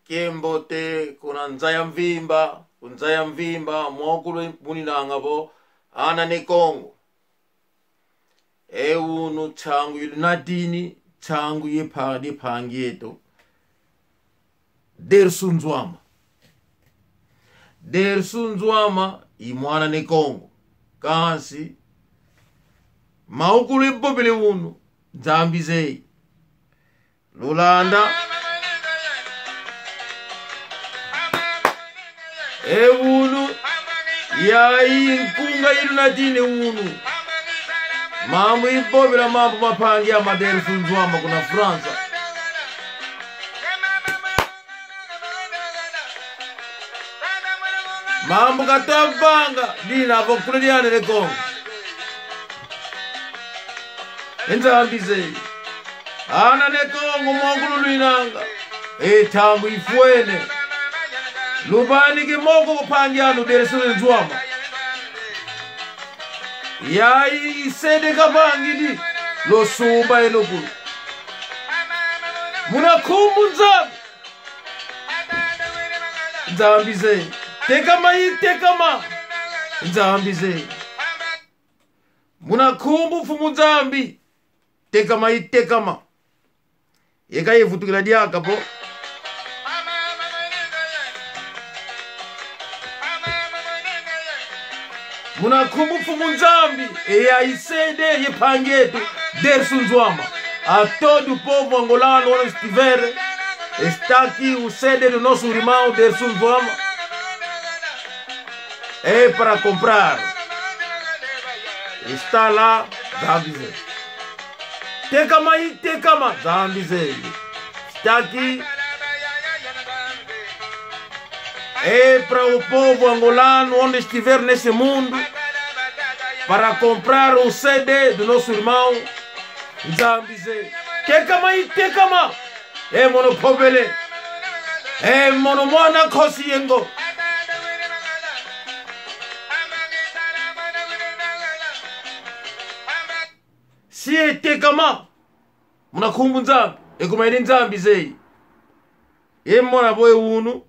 kiembote kuna nzaya mvimba mwokulu muninanga bo ana ne Kongo unu changu yulunatini changu yepadi pangieto dersunzwama imwana ne Kongo kansi maukulu ibobele unu Zambizei Lulanda unu yai nkunga yulunatini unu mambo ibobela mambo mapangi ama dersunzwama kuna Fransa mambo katavanga dina avokulediane ne Kongo Zambizei ana ne Kongo mwangulu luinanga tangu ifuene lubani kimoko kupangiano dersunzwama yai sede kabangidi lo suba elokulu muna kumbu Zambizei tekama Zambizei muna kumbu fumu Zambi tekama yeka yevutukila diaka po muna kumbu fumu Zambi ya isede yepangetu dersunzwama a todo o povo angolano onde estiver está aqui o sede do nosso irmão dersunzwama para comprar está lá Zambizei tekama Zambizei está aqui para o povo angolano onde estiver nesse mundo para comprar o CD do nosso irmão Zambizei tekama mono pobele mono mwana kosi yengo si tekama muna kumbu Nzambi ekumaini Zambizei mona boye unu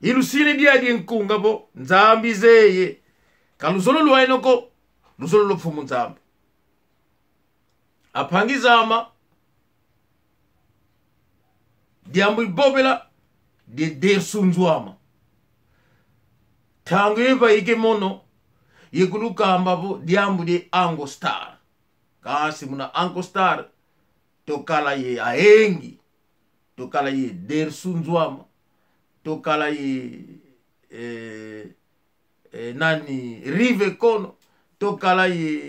ilusile diadi nkunga bo Zambizei kaluzolo luwainoko luzolo lufumu Nzambi apangizama diambu ibobela de dersunzwama tangu eva ike mono yekulukamba bo diambu de Angostar kasi muna Angostar tokala ye aengi tokala ye dersunzwama tokala ye nani rive kono tokala ye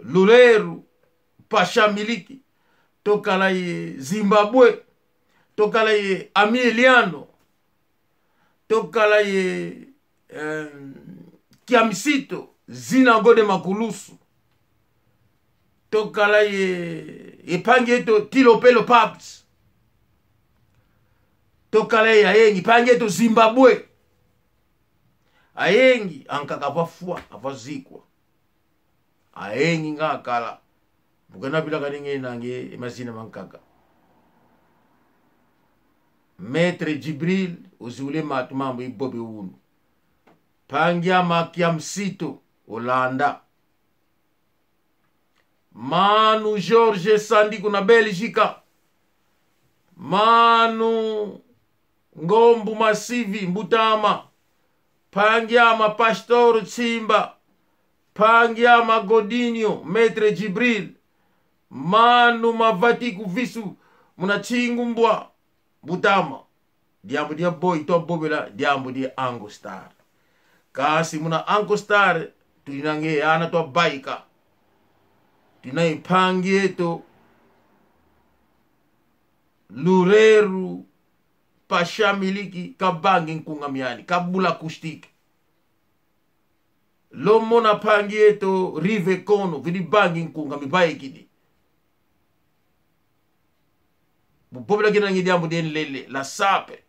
luleru pashamiliki tokala ye Zimbabwe tokala ye Amiliano tokala ye Kiamisito Zinagode Makulusu tokala ye pangeto Tilopelo Paps tokala ye ayengi pangeto Zimbabwe ayengi ankakavafua avazikwa ayengi ngakala bukana bila kaninge nange emazina mankaka Maître Jibril uzule matu mambo ibobe unu pangiama Kiamisito Holanda Manu George Sandi kuna Belgica Manu Ngombu Masivi Mbutama pangiama Pastor Tsimba pangiama Godinho Maître Jibril Manu Mavatiku Visu muna Chingumbwa Butama diambu dia boy to bobela diambu dia Angostar kasi muna Angostar tuinange ana to baika tinai pangieto lureru pashamiliki kabangi nkungamiani kabula kustiki lomona pangieto rive kono vidi bangi nkungami baikidi bubobla kina ngi diambu den lele la sape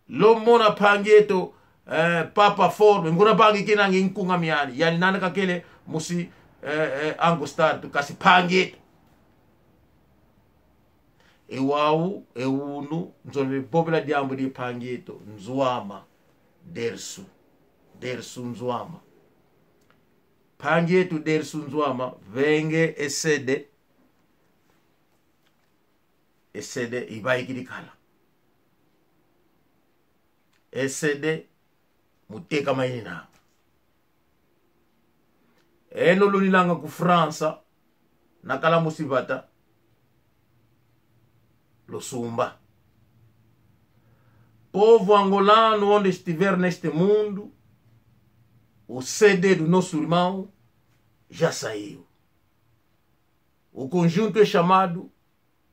lomona pangieto papa forme nguna bangi kina ngi nkungamiani yani nana kakele musi Angostar tu kasi pangieto Ewau, ewunu, nzolve bobela diambu di pangieto, nzuama, dersu. Dersu nzuama. Pangieto dersu nzuama, venge esede. Esede ibaiki di kala. Esede muteka mainina. Eno lunilanga ku Fransa, nakala musibata, lo sumba. Povo angolano onde estiver neste mundo, o CD do nosso irmão já saiu. O conjunto é chamado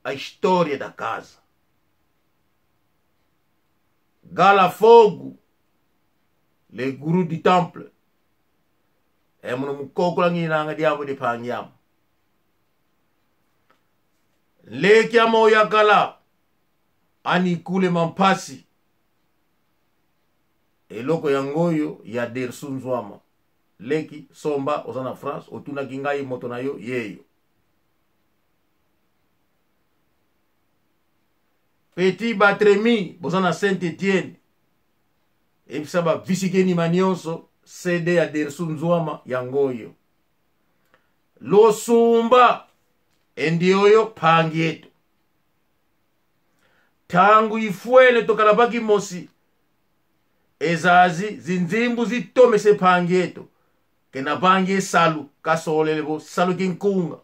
A História da Casa. Galafogo, le guru du temple. É mano mukokula nginanga diabo de pangyam. Le kiamo yakala ani kule mampasi. Eloko yangoyo ya dersu nzwama. Leki somba osana France otuna kingai moto na yo yeyo. Petit Batremi bosana Saint-Étienne. Ebisaba visikeni manionso CD ya dersu nzwama yangoyo. Lo sumba endioyo pangieto. Tangu ifuele tokalabaki mosi. Ezazi zinzimbu zitome se pangieto. Kena pangie salu kasolelebo salu kinkunga.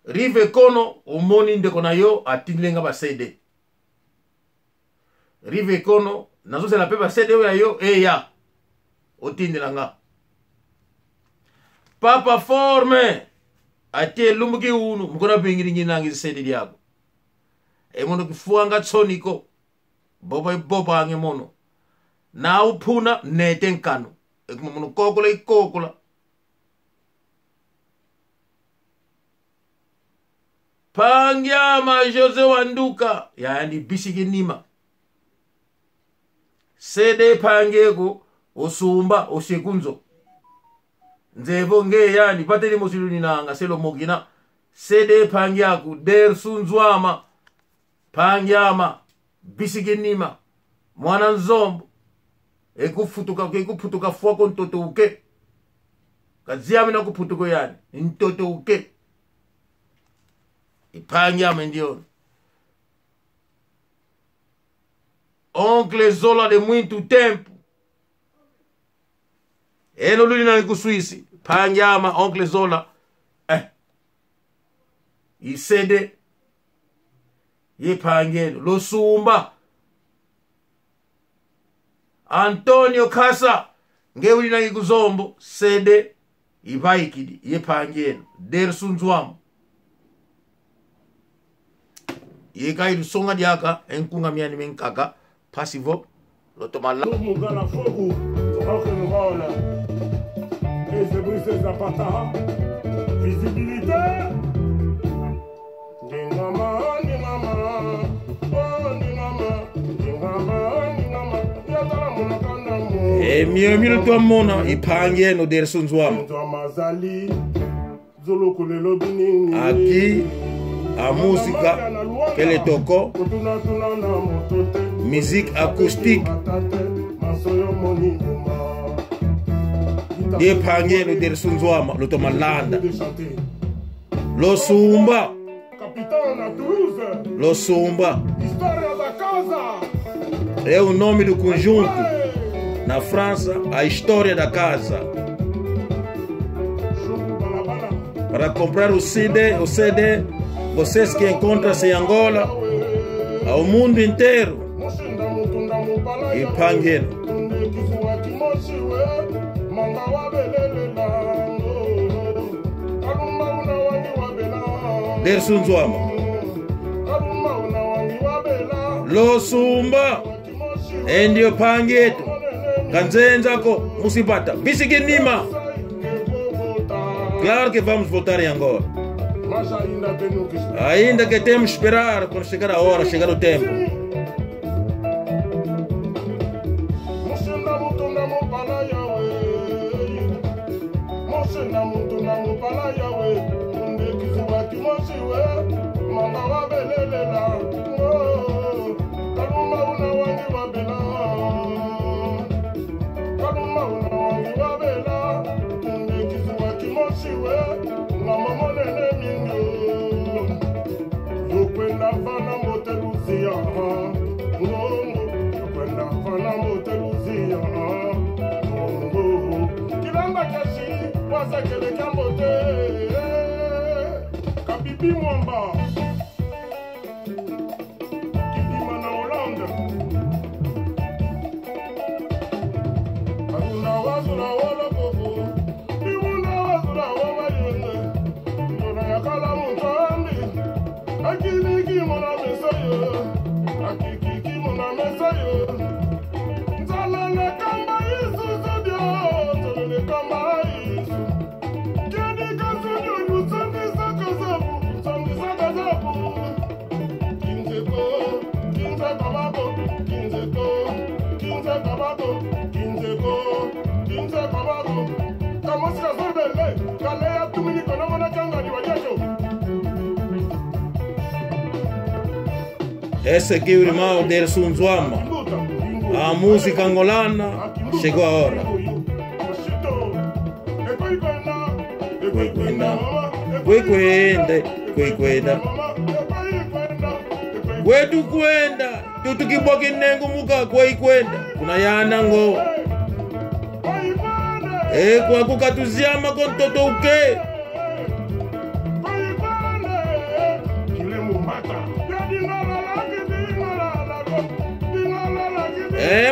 Rive kono omoni ndeko na yo atinlenga ba CD. Rive kono nazo se la pepa CD ya yo ya otindelanga. Papa forme atie lumuki unu mkona pingiri njinangi CD diago. Mono kifuanga tsoniko boba ange mono. Na upuna netenkano. Mono kokola. Pangyama Jose Wanduka yani bisiki nima. CD pangeko osumba oshekunzo. Nzevo nge yani pateli mosiluni nanga selo mogina. CD pangyaku dersu nzwama. Pangyama bisiki nima. Mwana nzombo. Ekuputuka fuako ntoto uke. Kaziami na kuputuko yani. Ntoto uke. Ipangyama ndio. Oncle Zola de muito tempo. Eno lulina ni kusuisi. Pangyama Oncle Zola. Isede. Ye pangeno. Lo sumba. Antonio Casa. Nge ulina ni kuzombo. Sede. Ibaikidi. Ye pangeno. Dersu nzwamu. Yeka ilu songa diaka enkunga miani menkaka pasivo lotomala mugana fogu rock'n'roll et c'est brise zapata visibilité dingama yatala munakanda mo miyo to mona ipange no dersu nzwama mazali zolo kulelo bini aki a música que le tocó, musique acoustique, de pangelo de sunzwama, lo tomalanda, lo sumba, lo sumba, é o nome do conjunto, na França, a história da casa. Para comprar o CD, vocês que encontram-se em Angola, ao mundo inteiro, e Pangeno. Dersu nzwama. Lo sumba. Endio pangeto. Kanzenzako musipata. Bisiki nima. Claro que vamos voltar em Angola. Ainda que temos que esperar quando chegar a hora, chegar o tempo. Kala yawe, unde kizwa kimoshiwe, mama wabelela. Oh, kaluma una wangi wabela. Kaluma una wangi wabela, unde kizwa kimoshiwe, mama monene mingo. Yokwenda fana moteluzia, yokwenda fana moteluzia. Kilamba kashi, wasa kele kambote. Kabibi mwamba, kibima na Hollande. Aduna wazula wala koko, iwuna wazula wala yone. Ndona yakala mutandi, akili kimona mesayo, akiki kimona mesayo. Zalala kamba Yesu zodio, zalala kamba Yesu. Kedi kasunyo yusundi sakazabu, sundi sakazabu. Kinzeko, kinze kabako, kinzeko, kinze kabako, kinzeko, kinze kabako. Kamosi kazobele, kale ya tumini kono mona changa ni wajesho. Esse aqui é o irmão Dersun Zwama. A música angolana chegou a hora. Kwekwenda kwetu kwenda tutukiboki nengo muka kwenda kuna yana ngo kwa kukatuziama kontoto uke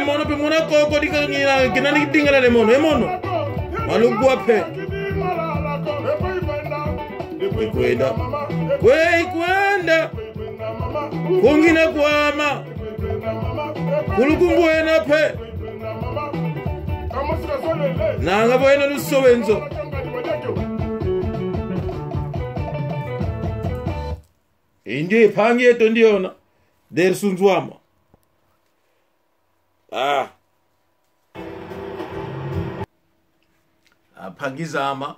mono pe mona koko dikangina kinani dingala le mono mono malugwa pe kwenda kungina kwama kulukumbuena pe nanga boena lusowenzo indi phangi yeto ndiona Dersun Zwama. Phangizama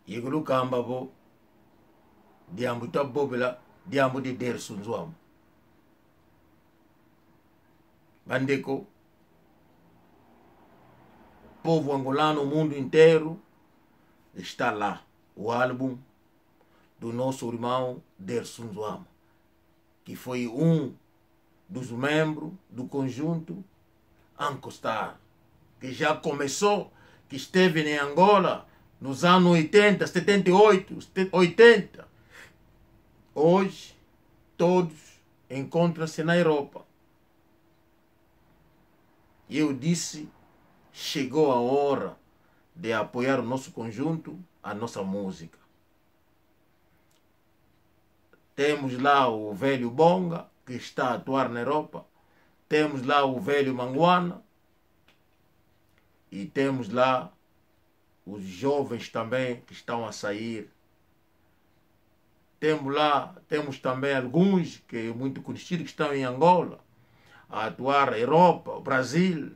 yigulukamba bo diambu tabobela diambu de Dersun Zwama. Bandeko, povo angolano, o mundo inteiro está lá. O álbum do nosso irmão Dersun Zwama, que foi dos membros do conjunto Ancostar, que já começou, que esteve em Angola nos anos 80, 78, 80. Hoje, todos encontram-se na Europa. E eu disse, chegou a hora de apoiar o nosso conjunto, a nossa música. Temos lá o velho Bonga, que está a atuar na Europa. Temos lá o velho Manguana. E temos lá os jovens também que estão a sair. Temos também alguns que muito conhecidos que estão em Angola, a atuar na Europa, Brasil.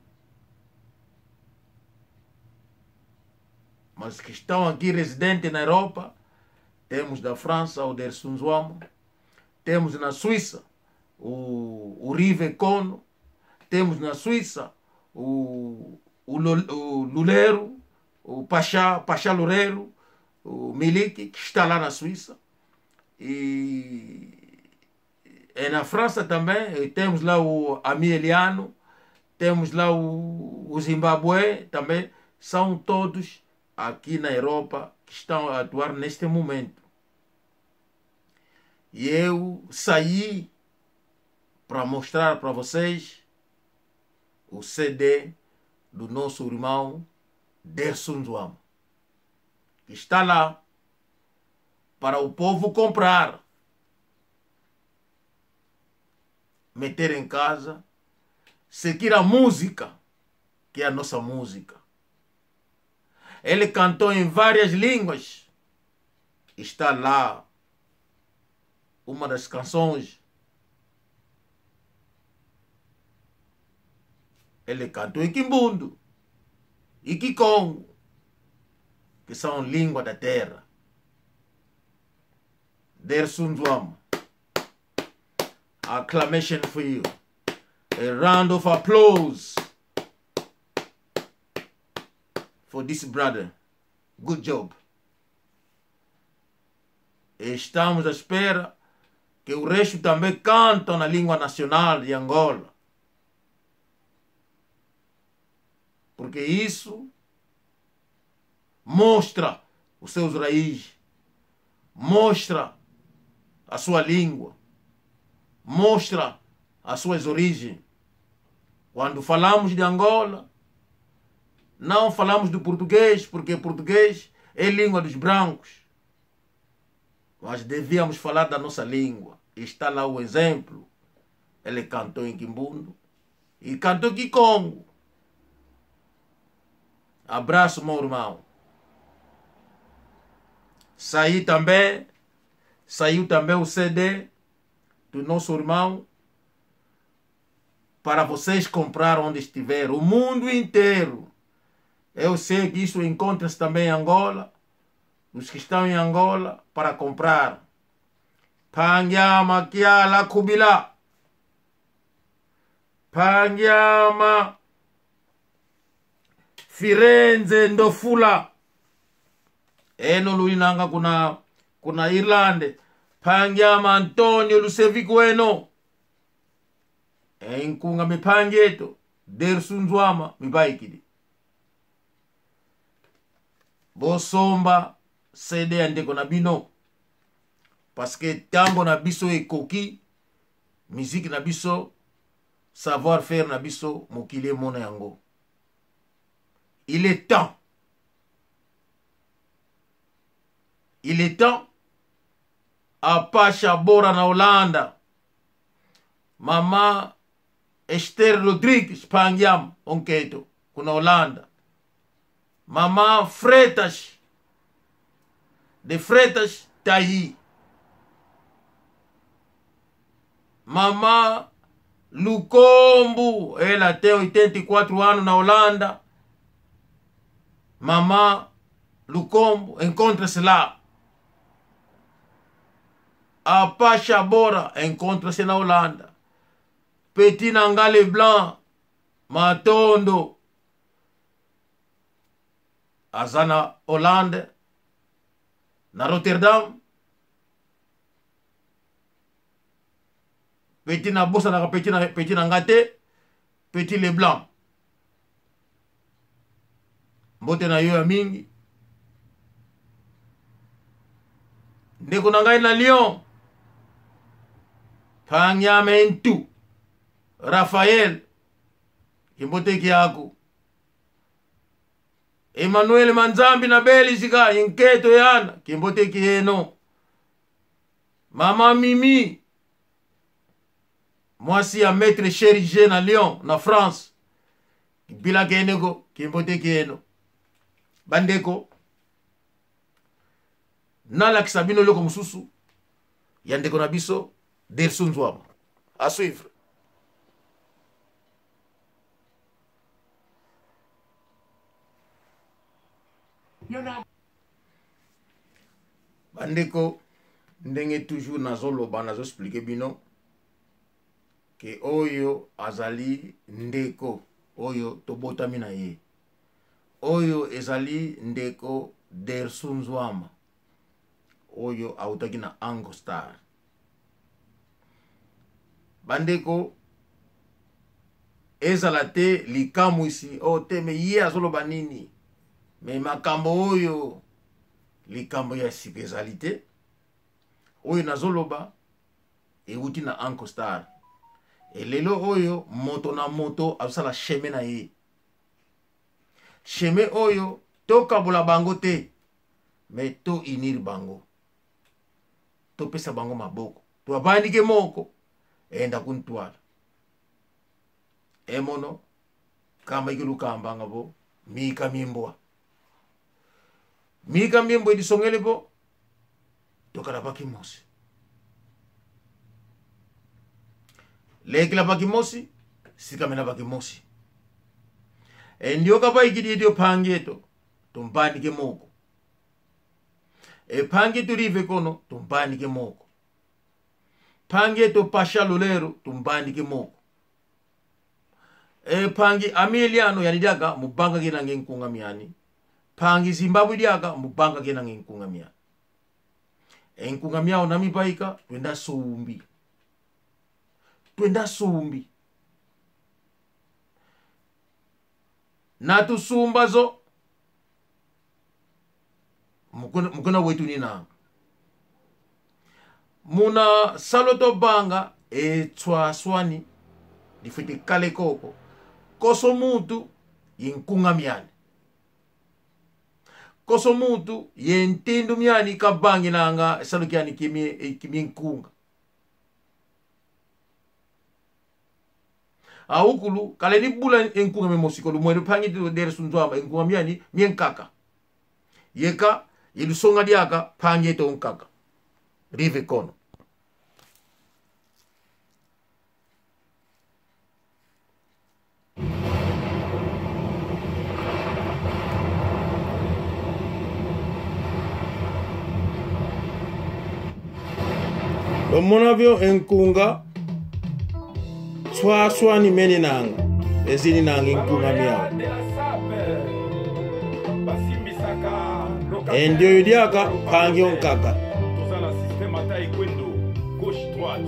Mas que estão aqui residentes na Europa, temos da França o Dersun Zwama, temos na Suíça o Rive Kono, temos na Suíça o Luleiro, o Pachá Loureiro, o Milik, que está lá na Suíça. E na França também temos lá o Amieliano, temos lá o Zimbabue também. São todos aqui na Europa que estão a atuar neste momento. E eu saí para mostrar para vocês o CD do nosso irmão Dersun Zwama, que está lá para o povo comprar, meter em casa, seguir a música, que é a nossa música. Ele cantou em várias línguas. Está lá uma das canções. Ele cantou em Kimbundo, em Kikongo, que são língua da terra. Dersun Zwama. Acclamation for you. A round of applause for this brother. Good job. E estamos à espera que o resto também cantam na língua nacional de Angola. Porque isso mostra os seus raízes, mostra a sua língua, mostra as suas origens. Quando falamos de Angola, não falamos do português, porque português é língua dos brancos. Mas devíamos falar da nossa língua. Está lá o exemplo. Ele cantou em Quimbundo e cantou em Kikongo. Abraço, meu irmão. Saiu também o CD do nosso irmão para vocês comprar onde estiver, o mundo inteiro. Eu sei que isso encontra-se também em Angola. Os que estão em Angola para comprar. Pangyama Kiala Kubila. Pangyama Firenze Ndofula. Eno luinanga kuna Irlande. Pangyama Antonio Lusevikweno. Enkunga mipangyeto. Dersunzwama mibaikidi. Bosomba CD andeko na bino. Parce que tango na biso ekoki, musique na biso, savoir faire na biso, mokile mona yango. Il est temps. Il est temps. Apasha Bora na Holanda. Mama Esther Rodrigues Pangyam onketo kuna Holanda. Mama Freitas de Freitas Tayi. Mama Lukombo, ela tem 84 anos na Holanda. Mama Lukombo, encontra-se lá. A Pasha Bora, encontra-se na Holanda. Petit Nangale Blanc, Matondo, azana Holanda, na Rotterdam. Petit na bosa na petit na ngate, Petit Leblanc. Mbote na yo ya mingi. Ndeko na ngai na Lyon. Panyamentu. Raphaël. Kimbote kiyako. Emmanuel Manzambi na Belgica. Inketo yana. Kimbote kiyeno. Mama Mimi. Mwasi ya Maître Chérigé na Lyon, na France. Bila keneko, kimbote kiyeno. Bandeko. Nala kisabino loko mususu. Yandeko na biso. Dersun Zwama. A suivre. Bandeko. Ndenge toujours nazoloba nazo expliquer bino. Ke oyo azali ndeko. Oyo tobotami na ye. Oyo ezali ndeko Dersun Zwama. Oyo autaki na Ango Star. Bandeko ezala te likamu isi o te me ye azoloba nini me makambo oyo likambo ya sipezalite oyo nazoloba euti na Ango Star. Elelo oyo moto na moto azosala sheme na ye. Sheme oyo tokabola bango te me to inir bango. To pesa bango maboko. To abandike moko enda kuntwala. Emono kama ikilu kambanga bo mika mimbwa. Mika mimbwa edisongele bo tokala bakimosi. Lekila bakimosi sikamena bakimosi. Endio kapa ikidi edio pangeto tumpandike moko. pange to rive kono tumbandike moko, pange to pasha lolero tumbandike moko, pange Ameliano yani diaga mubanga kena ngenkunga miani, pange Zimbabwe diaga mubanga kena ngenkunga miani. Enkunga miao nami paika twenda soumbi, twenda soumbi na tusumba zo mukuna wetu nina muna saloto banga tswa swani difite kale koko koso mutu yinkunga miani, koso mutu yentindu miani kabangi nanga salukiani kimi nkunga aukulu kale ni bula enkunga memosiko lu mwere pangi tu dere sunzwamba enkunga miani mienkaka yeka ilusonga diaka pangi to nkaka rive kono. Lo monavyo enkunga swa ni meni nanga ezini nanga enkunga miao endio yudiaka pangi onkaka tozala système ata ekwendo gauche droite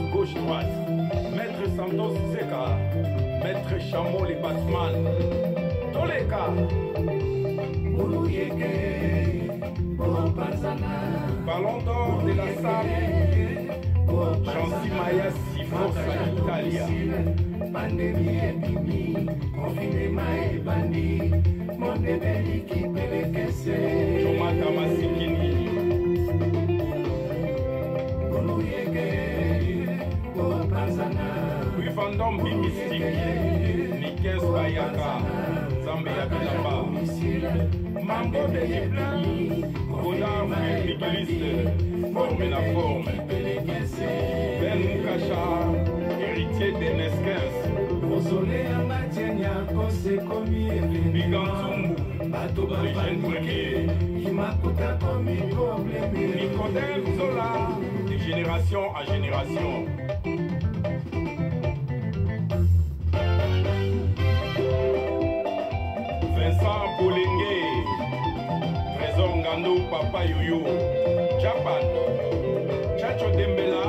maître Santos Seka maître Chamo les Batman toleka Ballon d'or de la salle Chansi Maya Sifosa Italia Pandemie epimi confinement ebandi monde beliki pelekese Chomaka Masikini Koluyeke Kopazana Louis Vandom Bimistique Nikes Bayaka Zambia Bilamba Mambo de Diplani Godard Migueliste Forme la forme Ben Moukacha héritier des Neskins Osole Amatienya Kose Komi Bigantumbu Bato Brigitte Briguet Kimakuta Komi Problème Nicodème Zola de génération à génération Vincent Bolengue Trésor Ngando Papa Yoyo Japan Chacho Dembela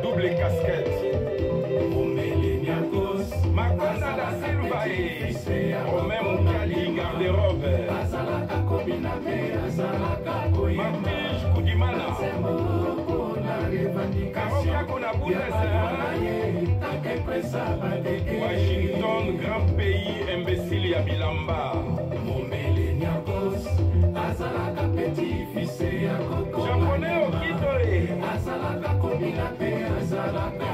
double casquette Makonda da Silva et Romain Moukali garde-robe Martige Koudimana Karoka Konaboudes Washington grand pays imbécile ya Bilamba Japonais Okitoe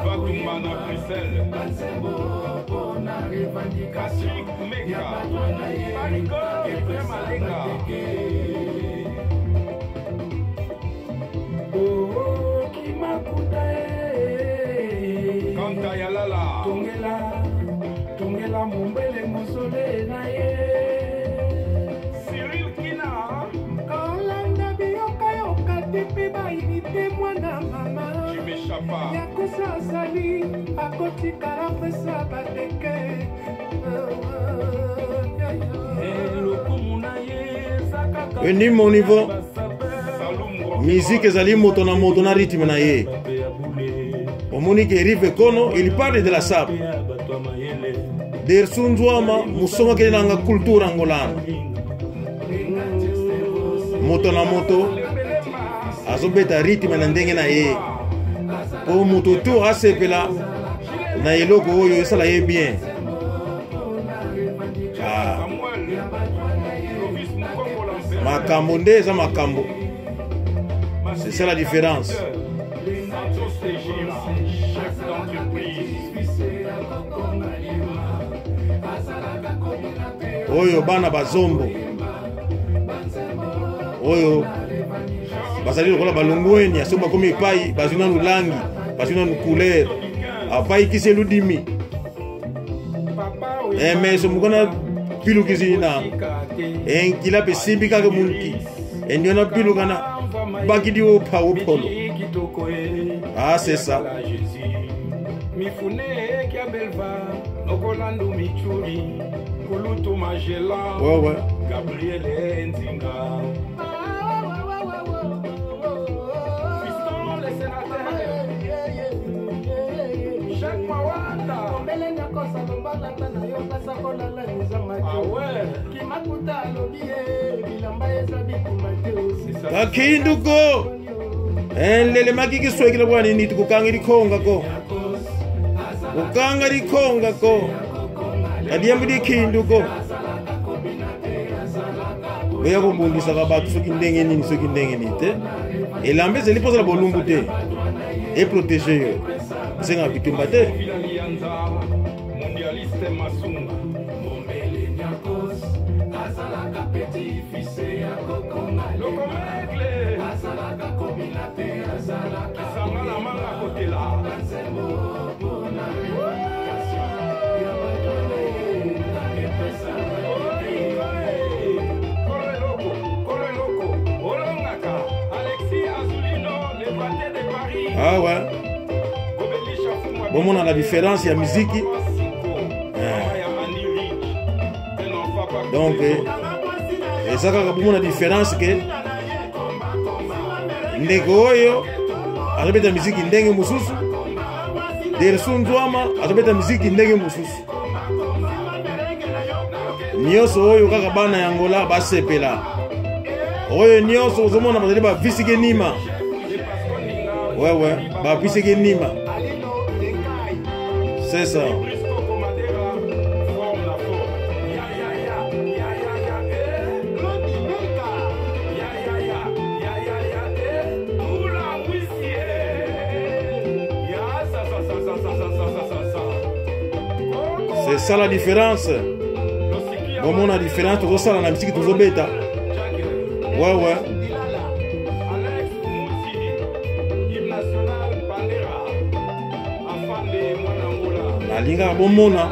Vatumbana Bruxelles Patrick Meka Mariko Malenga Kanta Yalala Tongela Mumbele Musole na ye Cyril Kina Kalanda biyoka yoka tepe ba inite mwana mama Je m'échappe pas Yakusa sali akoti karapesa bateke Eni mon niveau musique ezali moto na rythme na ye omoni ke rive kono il parle de la sable der sunzwama musonga ke nanga culture angolana moto na moto azobeta rythme na ndenge na ye po moto to asepela na eloko oyo esala ye bien makambo nde eza makambo. C'est ça la différence. Oyo bana bazombo oyo bazali lokola balongweni aso bakomi epai bazwi nanu langi bazwi nanu couleur apaikisi eludimi emeso mukona pilukisi na enkila pe simbi kaka munki endiona pilukana bakidi au polo. Ah, c'est ça. Ouais, ouais. Gabriel Nzinga. Fiston le sénateur. Jacques Mawanda. Ah ouais. Kakinduko. Lele makiki swekile bwana niti kukanga likonga ko. Kukanga likonga ko. Adiyambu dikinduko. Oya kumbungisa kabatu soki ndenge nini soki ndenge nite. Elambe zeli poza la bolumbu te. Et protéger yo. Senga bitumba te. Mondialiste Masunga. Mombele Nyakos. Azalaka petit fils ya kokonga. Lokomegle. Azalaka kominate azalaka. Sangala manga kotela. Kansembo pona. Ah ouais. Bon, on a la différence, il y a musique. Donc, et ça, quand on a la différence, que Negoyo, a répété la musique ndenge mususu. Dersun Douama, a répété la musique ndenge mususu. Nyoso oyo kaka bana yangola basepela. Oyo nyoso ozomona bazali ba visike nima. Ouais, ouais, bah puis c'est Nima. C'est ça. C'est ça la différence. Bon, on a la différence, tout ça dans la musique, tout ça bêta. Ouais, ouais. Linga bomona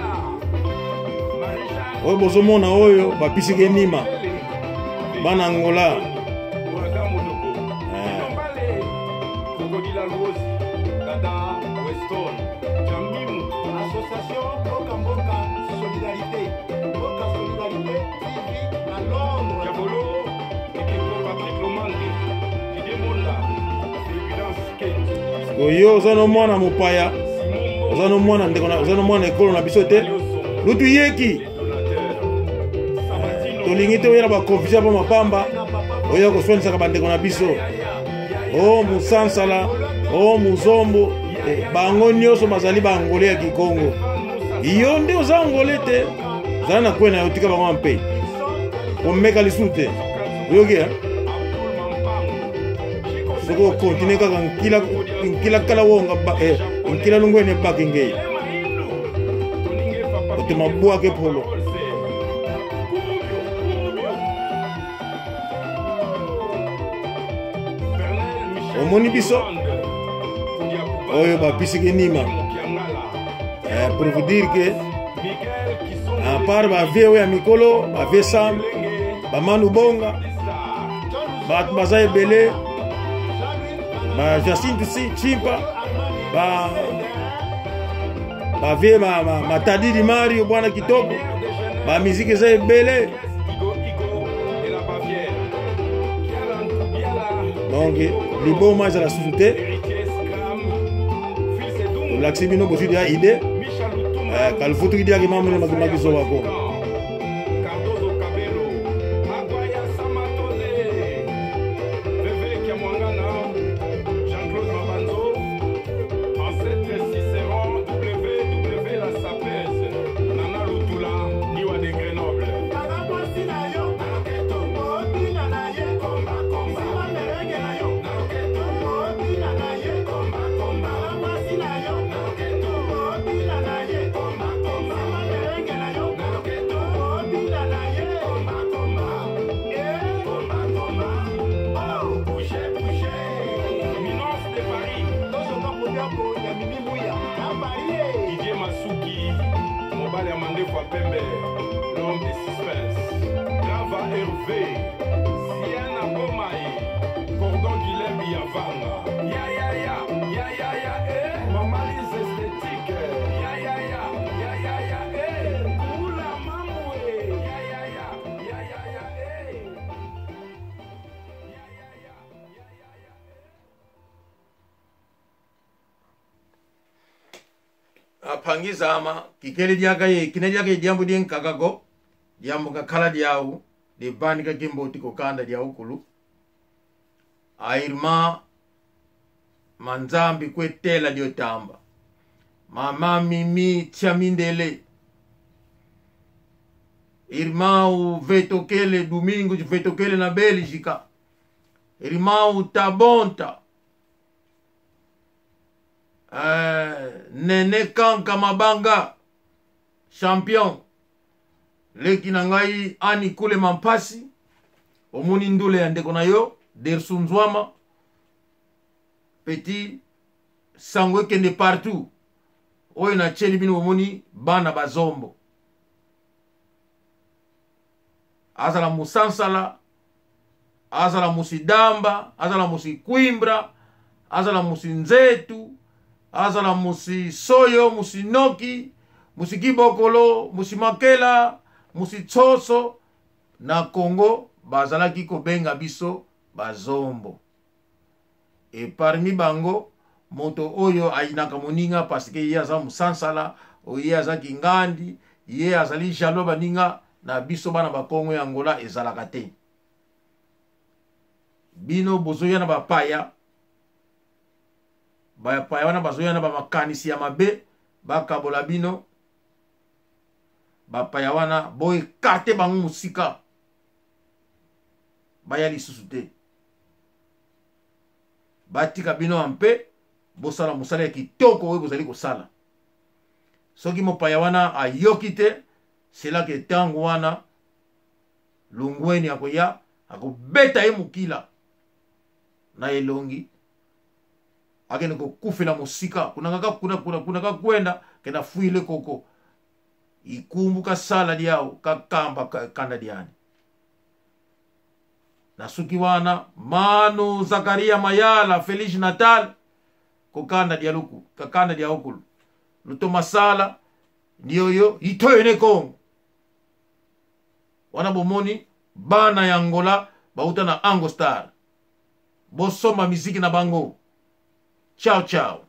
oyo bozomona oyo bapisike nima bana Angola oyo ozana mwana mopaya ozana mwana ndekona ozana mwana ekolo na biso te lutu yeki tolingi te oyela bakonfusion pa mapamba oya koswanisaka bandeko na biso o musansala o muzombo bango nyonso bazali baangole ya kikongo iyo nde oza angole te ozala na kwena yo tika bango mpe omeka lisu te oyoki soki okontine kaka nkila kala wonga nkila lungwene baki ngei otema bwake polo omoni biso oyo bapisiki nima pour vous dire que à part bavie oyo ya mikolo bavie sam bamanu bonga bato baza ebele Jacinto Chimpa bavie matadi di Mario bwana kitoko ba miziki za ebele donc liboma ezala susu te olakisi bino bosudi ya ide kalifutiki diaki mamene makizobako l'homme de suspense, Grava Hervé, Siana Bomae, Cordon Guillet. pangiza ama kikele diaka ye kine diaka ye diambu dien kakago diambu kakala diau de bani ka kimboti ko kanda diau kulu airma manzambi kwetela diotamba mama mimi tiamindele irmão vetokele domingo de vetokele na Bélgica irmão Tabonta Nene Kanka Mabanga champion leki na ngai ani kule mampasi omuni ndule ya ndeko na yo dersunzwama petit sangwe kende partout oyo na cheli bino omuni bana bazombo azala musansala azala musidamba azala musikwimbra azala musinzetu azala musisoyo musinoki musikibokolo musimakela musitsoso na Congo bazalaki kobenga biso bazombo e parmi bango moto oyo ainaka moninga parce que ye aza musansala o ye aza kingandi ye azali jalo baninga na biso bana bakongo ya Angola ezalaka te bino bozoya na bapaya bapaya wana bazoya na bamakanisi ya mabe bakabola bino bapaya wana boye kate bango musika baya lisusu te batika bino ampe bosala musala ya kitoko oyo bozali kosala soki mopaya wana ayoki te sela ke tango wana lungweni akoya akobeta ye mokila na elongi akende kokufela mosika kunaka kwenda kenda fuile koko ikumbuka sala diao kakamba kanda diani na suki wana Manu Zakaria Mayala Feliz Natal kokanda dialuku kakanda diaokulu luto masala ndiyo itoyene Kongo wana bomoni bana ya Angola bauta na Ango Star bosoma miziki na bango ciao ciao